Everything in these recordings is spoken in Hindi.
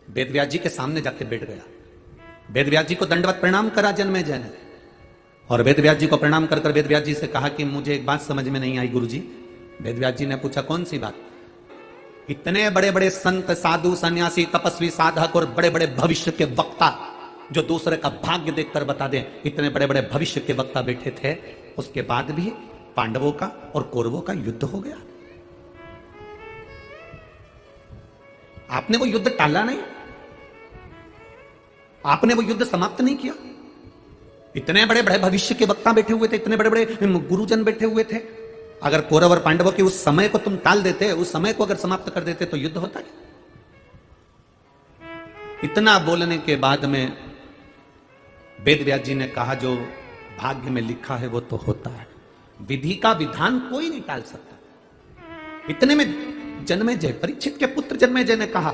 वेदव्यास जी के सामने जाके बैठ गया। वेदव्यास जी को दंडवत प्रणाम करा जन्मेजय ने, और वेदव्यास जी को प्रणाम कर कर वेदव्यास जी से कहा कि मुझे एक बात समझ में नहीं आई गुरुजी। वेदव्यास जी ने पूछा कौन सी बात? इतने बड़े बड़े संत साधु सन्यासी तपस्वी साधक और बड़े बड़े भविष्य के वक्ता जो दूसरे का भाग्य देखकर बता दें, इतने बड़े बड़े भविष्य के वक्ता बैठे थे, उसके बाद भी पांडवों का और कौरवों का युद्ध हो गया। आपने वो युद्ध टाला नहीं, आपने वो युद्ध समाप्त नहीं किया। इतने बड़े बड़े भविष्य के वक्ता बैठे हुए थे, इतने बड़े बड़े गुरुजन बैठे हुए थे। अगर कौरव और पांडवों के उस समय को तुम टाल देते, उस समय को अगर समाप्त कर देते तो युद्ध होता क्या? इतना बोलने के बाद में वेदव्यास जी ने कहा जो भाग्य में लिखा है वो तो होता है, विधि का विधान कोई नहीं टाल सकता। इतने में जन्मेजय, परीक्षित के पुत्र जन्मेजय ने कहा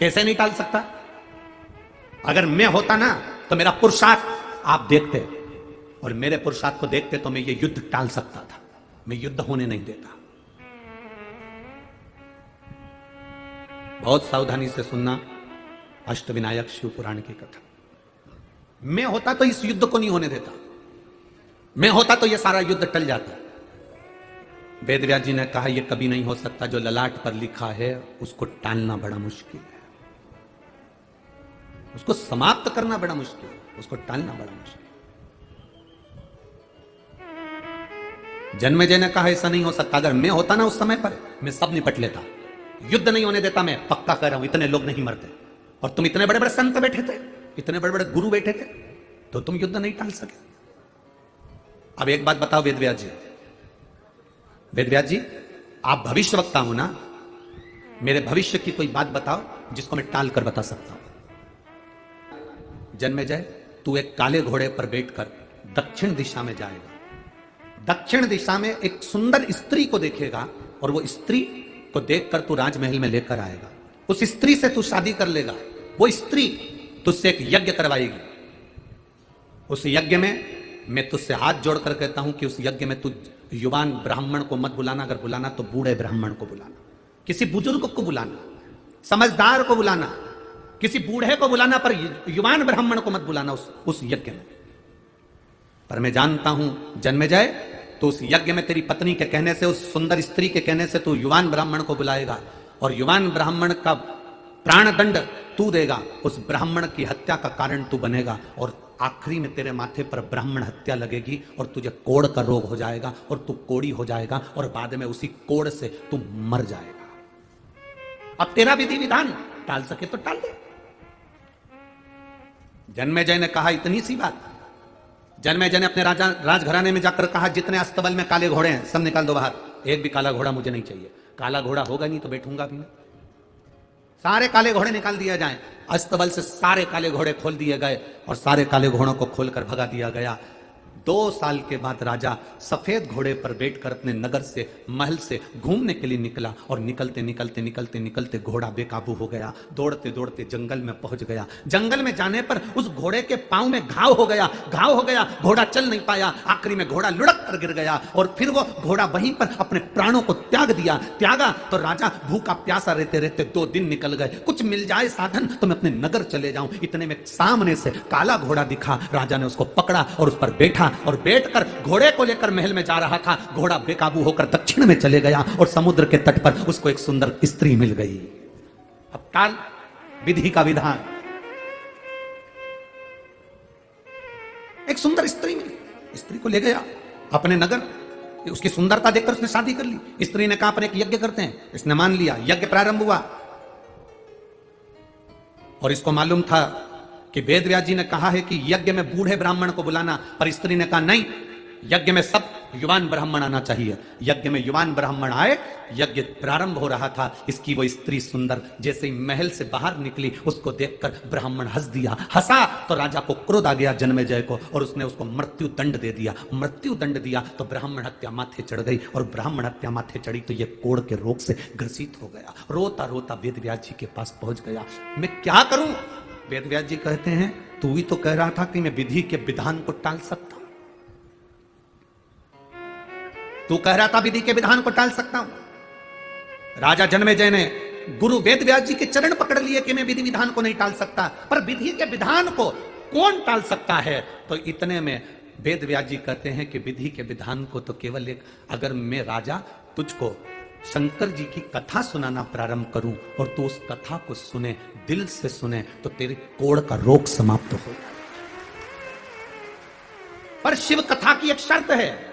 कैसे नहीं टाल सकता? अगर मैं होता ना तो मेरा पुरुषार्थ आप देखते, और मेरे पुरुषार्थ को देखते तो मैं ये युद्ध टाल सकता था, मैं युद्ध होने नहीं देता। बहुत सावधानी से सुनना अष्टविनायक शिव पुराण की कथा। मैं होता तो इस युद्ध को नहीं होने देता, मैं होता तो ये सारा युद्ध टल जाता। वेदव्यास जी ने कहा यह कभी नहीं हो सकता, जो ललाट पर लिखा है उसको टालना बड़ा मुश्किल है, उसको समाप्त करना बड़ा मुश्किल है, उसको टालना बड़ा मुश्किल। जन्मेजय ने कहा ऐसा नहीं हो सकता, अगर मैं होता ना उस समय पर मैं सब निपट लेता, युद्ध नहीं होने देता। मैं पक्का कह रहा हूं इतने लोग नहीं मरते, और तुम इतने बड़े बड़े संत बैठे थे, इतने बड़े बड़े गुरु बैठे थे, तो तुम युद्ध नहीं टाल सके। अब एक बात बताओ वेदव्यास जी, वेदव्यास जी आप भविष्य वक्ता हो ना, मेरे भविष्य की कोई बात बताओ जिसको मैं टाल कर बता सकता हूं। जन्मेजय तू एक काले घोड़े पर बैठकर दक्षिण दिशा में जाएगा, दक्षिण दिशा में एक सुंदर स्त्री को देखेगा, और वो स्त्री को देखकर तू राजमहल में लेकर आएगा, उस स्त्री से तू शादी कर लेगा, वो स्त्री तुझसे एक यज्ञ करवाएगी। उस यज्ञ में मैं तुझसे हाथ जोड़कर कहता हूं कि उस यज्ञ में तू युवान ब्राह्मण को मत बुलाना, अगर बुलाना तो बूढ़े ब्राह्मण को बुलाना, किसी बुजुर्ग को बुलाना, समझदार को बुलाना, किसी बूढ़े को बुलाना, पर युवान ब्राह्मण को मत बुलाना उस यज्ञ में। पर मैं जानता हूं जन्मेजय, तो उस यज्ञ में तेरी पत्नी के कहने से, उस सुंदर स्त्री के कहने से तू युवान ब्राह्मण को बुलाएगा, और युवान ब्राह्मण का प्राण दंड तू देगा, उस ब्राह्मण की हत्या का कारण तू बनेगा, और आखिरी में तेरे माथे पर ब्राह्मण हत्या लगेगी, और तुझे कोढ़ का रोग हो जाएगा, और तू कोढ़ी हो जाएगा, और बाद में उसी कोढ़ से तू मर जाएगा। अब तेरा विधि विधान टाल सके तो टाल दे। जन्मेजय ने कहा इतनी सी बात। जन्मेजय ने अपने राजघराने में जाकर कहा जितने अस्तबल में काले घोड़े हैं सब निकाल दो बाहर, एक भी काला घोड़ा मुझे नहीं चाहिए। काला घोड़ा होगा नहीं तो बैठूंगा भी नहीं। सारे काले घोड़े निकाल दिए जाएं। अस्तबल से सारे काले घोड़े खोल दिए गए, और सारे काले घोड़ों को खोलकर भगा दिया गया। 2 साल के बाद राजा सफेद घोड़े पर बैठकर अपने नगर से, महल से घूमने के लिए निकला, और निकलते निकलते निकलते निकलते घोड़ा बेकाबू हो गया। दौड़ते दौड़ते जंगल में पहुंच गया। जंगल में जाने पर उस घोड़े के पांव में घाव हो गया, घोड़ा चल नहीं पाया। आखिरी में घोड़ा लुढ़क कर गिर गया, और फिर वो घोड़ा वहीं पर अपने प्राणों को त्यागा तो राजा भूखा प्यासा रहते रहते 2 दिन निकल गए। कुछ मिल जाए साधन तो मैं अपने नगर चले जाऊं। इतने में सामने से काला घोड़ा दिखा। राजा ने उसको पकड़ा और उस पर बैठा, और बैठकर घोड़े को लेकर महल में जा रहा था। घोड़ा बेकाबू होकर दक्षिण में चले गया, और समुद्र के तट पर उसको एक सुंदर स्त्री मिल गई। अब टाल विधि का विधान। एक सुंदर स्त्री मिली, स्त्री को ले गया अपने नगर। उसकी सुंदरता देखकर उसने शादी कर ली। स्त्री ने कहा अपन एक यज्ञ करते हैं, इसने मान लिया। यज्ञ प्रारंभ हुआ, और इसको मालूम था कि वेदव्यास जी ने कहा है कि यज्ञ में बूढ़े ब्राह्मण को बुलाना, पर स्त्री ने कहा नहीं, यज्ञ में सब युवान ब्राह्मण आना चाहिए। यज्ञ में युवान ब्राह्मण आए, यज्ञ प्रारंभ हो रहा था। इसकी वो स्त्री सुंदर जैसे ही महल से बाहर निकली, उसको देखकर ब्राह्मण हंस दिया। हंसा तो राजा को क्रोध आ गया जन्मेजय को, और उसने उसको मृत्यु दंड दे दिया। मृत्यु दंड दिया तो ब्राह्मण हत्या माथे चढ़ गई, और ब्राह्मण हत्या माथे चढ़ी तो ये कोढ़ के रोग से ग्रसित हो गया। रोता रोता वेदव्यास जी के पास पहुंच गया। मैं क्या करूं? वेदव्यास जी कहते हैं तू ही तो कह रहा था कि मैं विधि के विधान को टाल सकता हूं। तू कह रहा था विधि के विधान को टाल सकता हूं। राजा जन्मेजय ने गुरु वेद व्यास जी के चरण पकड़ लिए कि मैं विधि विधान को नहीं टाल सकता, पर विधि के विधान को कौन टाल सकता है? तो इतने में वेद व्यास जी कहते हैं कि विधि के विधान को तो केवल एक, अगर मैं राजा तुझको शंकर जी की कथा सुनाना प्रारंभ करूं और तू उस कथा को सुने, दिल से सुने, तो तेरे कोढ़ का रोग समाप्त हो। पर शिव कथा की एक शर्त है,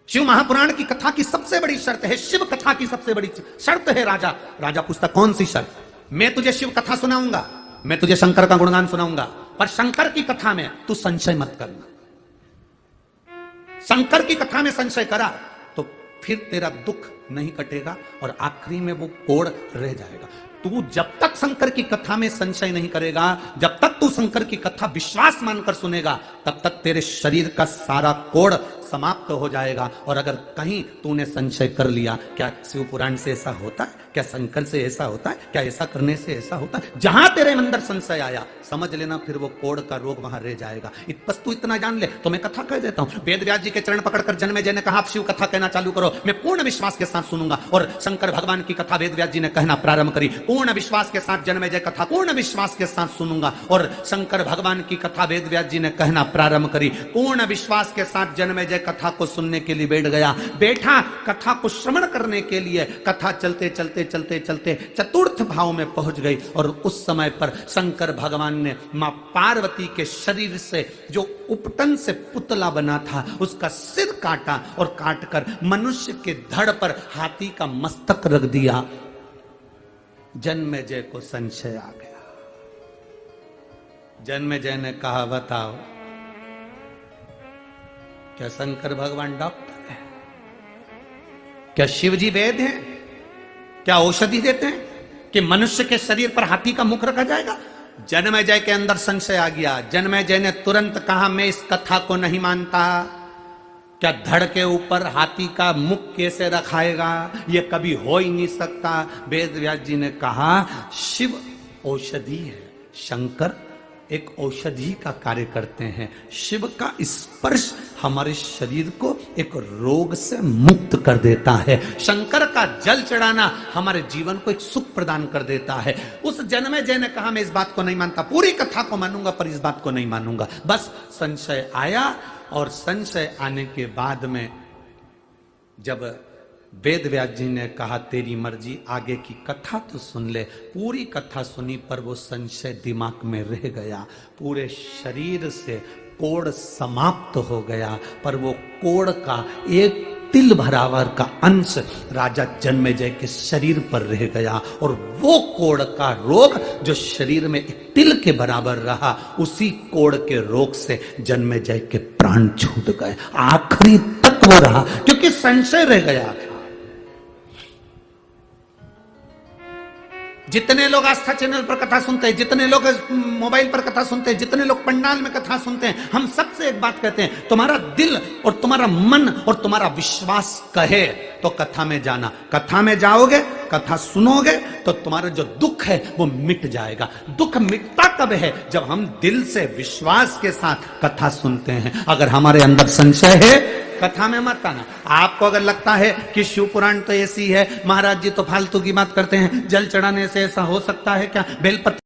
शिव महापुराण की कथा की सबसे बड़ी शर्त है, शिव कथा की सबसे बड़ी शर्त है राजा। राजा पूछता कौन सी शर्त? मैं तुझे शिव कथा सुनाऊंगा, मैं तुझे शंकर का गुणगान सुनाऊंगा, पर शंकर की कथा में तू संशय मत करना। शंकर की कथा में संशय करा तो फिर तेरा दुख नहीं कटेगा और आखिरी में वो कोढ़ रह जाएगा। तू जब तक शंकर की कथा में संशय नहीं करेगा, जब तक तू शंकर की कथा विश्वास मानकर सुनेगा, तब तक तेरे शरीर का सारा कोढ़ समाप्त हो जाएगा। और अगर कहीं तूने संशय कर लिया, क्या शिव पुराण से ऐसा होता है, क्या शंकर से ऐसा होता है, क्या ऐसा करने से ऐसा होता है, जहां तेरे अंदर संशय आया, समझ लेना फिर वो कोढ़ का रोग वहां रह जाएगा। बस तू इतना जान ले। तो मैं कथा कह देता हूं, वेद व्यास जी के चरण पकड़कर जन्मेजय ने कहा आप शिव कथा कहना चालू करो, मैं पूर्ण विश्वास के साथ सुनूंगा। और शंकर भगवान की कथा वेद व्यास जी ने कहना प्रारंभ करी, पूर्ण विश्वास के साथ जन्मेजय कथा पूर्ण विश्वास के साथ सुनूंगा। और शंकर भगवान की कथा वेद व्यास जी ने कहना प्रारंभ करी, पूर्ण विश्वास के साथ जन्मेजय कथा को सुनने के लिए बैठ गया, बैठा कथा को श्रवण करने के लिए। कथा चलते चलते चलते चलते चतुर्थ भाव में पहुंच गई और उस समय पर शंकर भगवान ने मां पार्वती के शरीर से जो उपटन से पुतला बना था उसका सिर काटा और काटकर मनुष्य के धड़ पर हाथी का मस्तक रख दिया। जन्मेजय को संशय आ गया। जन्मेजय ने कहा बताओ, क्या शंकर भगवान डॉक्टर है? क्या शिव जी वैद्य हैं? क्या औषधि देते हैं कि मनुष्य के शरीर पर हाथी का मुख रखा जाएगा? जन्मेजय के अंदर संशय आ गया। जन्मेजय ने तुरंत कहा मैं इस कथा को नहीं मानता। क्या धड़ के ऊपर हाथी का मुख कैसे रखाएगा? यह कभी हो ही नहीं सकता। वेद व्यास जी ने कहा शिव औषधि है, शंकर एक औषधि का कार्य करते हैं। शिव का स्पर्श हमारे शरीर को एक रोग से मुक्त कर देता है। शंकर का जल चढ़ाना हमारे जीवन को एक सुख प्रदान कर देता है। उस जन्मेजय ने कहा मैं इस बात को नहीं मानता, पूरी कथा को मानूंगा पर इस बात को नहीं मानूंगा। बस संशय आया और संशय आने के बाद में जब वेद व्यास जी ने कहा तेरी मर्जी, आगे की कथा तो सुन ले। पूरी कथा सुनी पर वो संशय दिमाग में रह गया। पूरे शरीर से कोढ़ समाप्त हो गया, पर वो कोढ़ का एक तिल बराबर का अंश राजा जन्मेजय के शरीर पर रह गया। और वो कोढ़ का रोग जो शरीर में एक तिल के बराबर रहा, उसी कोढ़ के रोग से जन्मेजय के प्राण छूट गए। आखिरी तक वो रहा क्योंकि संशय रह गया। जितने लोग आस्था चैनल पर कथा सुनते हैं, जितने लोग मोबाइल पर कथा सुनते हैं, जितने लोग पंडाल में कथा सुनते हैं, हम सबसे एक बात कहते हैं, तुम्हारा दिल और तुम्हारा मन और तुम्हारा विश्वास कहे तो कथा में जाना। कथा में जाओगे, कथा सुनोगे तो तुम्हारा जो दुख है वो मिट जाएगा। दुख मिटता कब है? जब हम दिल से विश्वास के साथ कथा सुनते हैं। अगर हमारे अंदर संशय है, कथा में मत आना। आपको अगर लगता है कि शिव पुराण तो ऐसी है, महाराज जी तो फालतू की बात करते हैं, जल चढ़ाने से ऐसा हो सकता है क्या, बेलपत्र